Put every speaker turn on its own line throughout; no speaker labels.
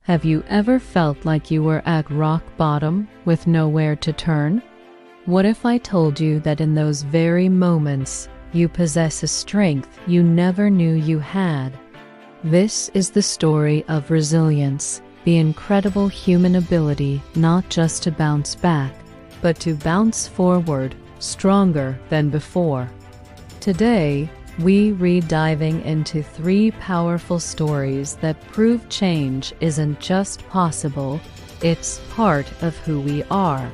Have you ever felt like you were at rock bottom with nowhere to turn? What if I told you that in those very moments you possess a strength you never knew you had? This is the story of resilience, the incredible human ability not just to bounce back, but to bounce forward, stronger than before. Today, we're diving into 3 powerful stories that prove change isn't just possible, it's part of who we are.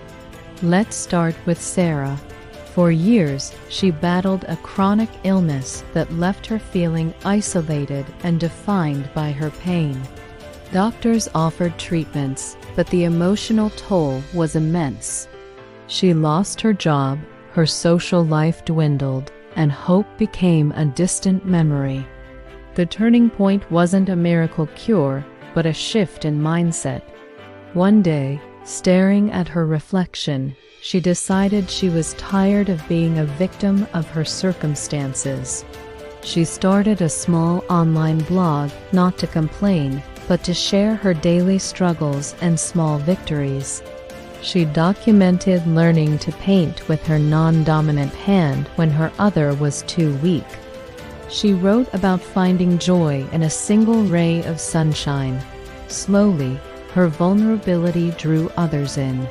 Let's start with Sarah. For years, she battled a chronic illness that left her feeling isolated and defined by her pain. Doctors offered treatments, but the emotional toll was immense. She lost her job, her social life dwindled, and hope became a distant memory. The turning point wasn't a miracle cure, but a shift in mindset. One day, staring at her reflection, she decided she was tired of being a victim of her circumstances. She started a small online blog, not to complain, but to share her daily struggles and small victories. She documented learning to paint with her non-dominant hand when her other was too weak. She wrote about finding joy in a single ray of sunshine. Slowly, her vulnerability drew others in.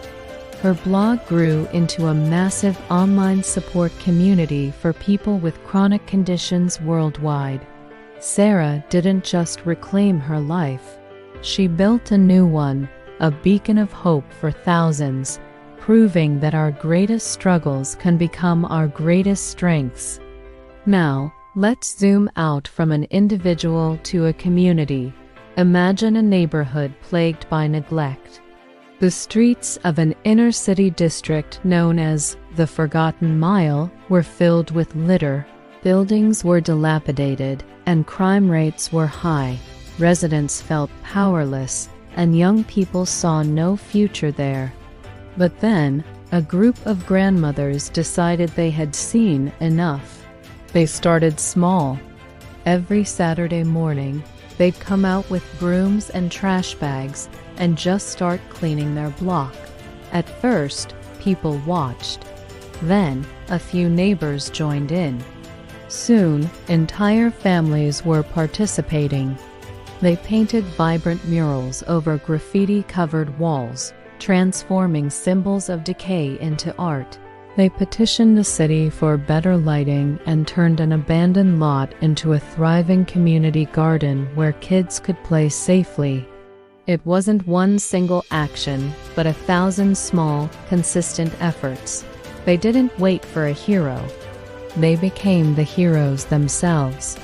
Her blog grew into a massive online support community for people with chronic conditions worldwide. Sarah didn't just reclaim her life. She built a new one, a beacon of hope for thousands, proving that our greatest struggles can become our greatest strengths. Now, let's zoom out from an individual to a community. Imagine a neighborhood plagued by neglect. The streets of an inner-city district known as the Forgotten Mile were filled with litter. Buildings were dilapidated, and crime rates were high. Residents felt powerless, and young people saw no future there. But then, a group of grandmothers decided they had seen enough. They started small. Every Saturday morning, they'd come out with brooms and trash bags and just start cleaning their block. At first, people watched. Then, a few neighbors joined in. Soon, entire families were participating. They painted vibrant murals over graffiti-covered walls, transforming symbols of decay into art. They petitioned the city for better lighting and turned an abandoned lot into a thriving community garden where kids could play safely. It wasn't one single action, but 1,000 small, consistent efforts. They didn't wait for a hero. They became the heroes themselves.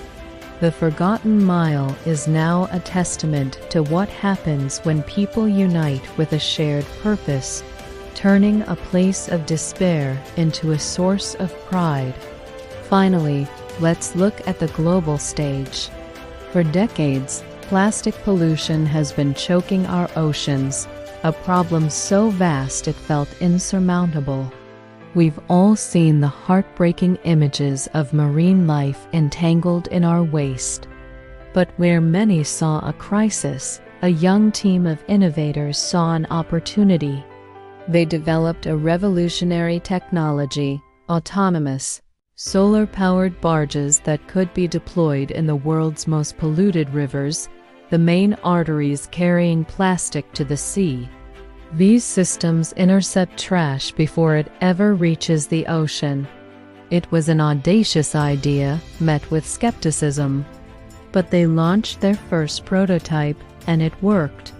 The Forgotten Mile is now a testament to what happens when people unite with a shared purpose, turning a place of despair into a source of pride. Finally, let's look at the global stage. For decades, plastic pollution has been choking our oceans, a problem so vast it felt insurmountable. We've all seen the heartbreaking images of marine life entangled in our waste. But where many saw a crisis, a young team of innovators saw an opportunity. They developed a revolutionary technology, autonomous, solar-powered barges that could be deployed in the world's most polluted rivers, the main arteries carrying plastic to the sea. These systems intercept trash before it ever reaches the ocean. It was an audacious idea, met with skepticism. But they launched their first prototype, and it worked.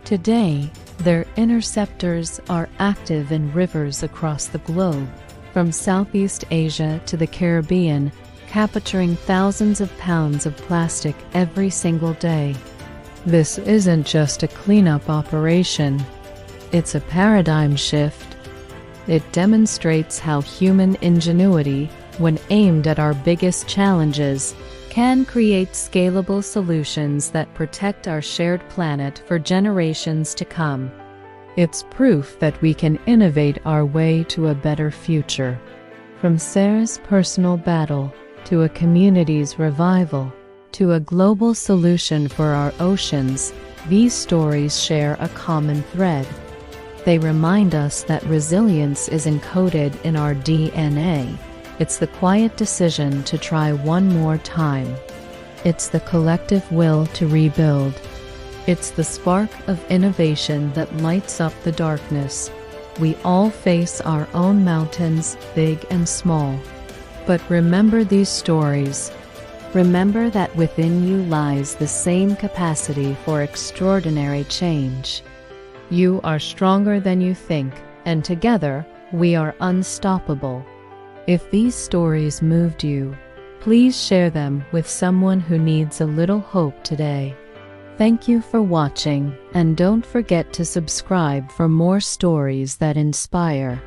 Today, their interceptors are active in rivers across the globe, from Southeast Asia to the Caribbean, capturing thousands of pounds of plastic every single day. This isn't just a cleanup operation. It's a paradigm shift. It demonstrates how human ingenuity, when aimed at our biggest challenges, can create scalable solutions that protect our shared planet for generations to come. It's proof that we can innovate our way to a better future. From Sarah's personal battle, to a community's revival, to a global solution for our oceans, These stories share a common thread. They remind us that resilience is encoded in our DNA. It's the quiet decision to try one more time. It's the collective will to rebuild. It's the spark of innovation that lights up the darkness. We all face our own mountains, big and small. But remember these stories. Remember that within you lies the same capacity for extraordinary change. You are stronger than you think, and together, we are unstoppable. If these stories moved you, please share them with someone who needs a little hope today. Thank you for watching, and don't forget to subscribe for more stories that inspire.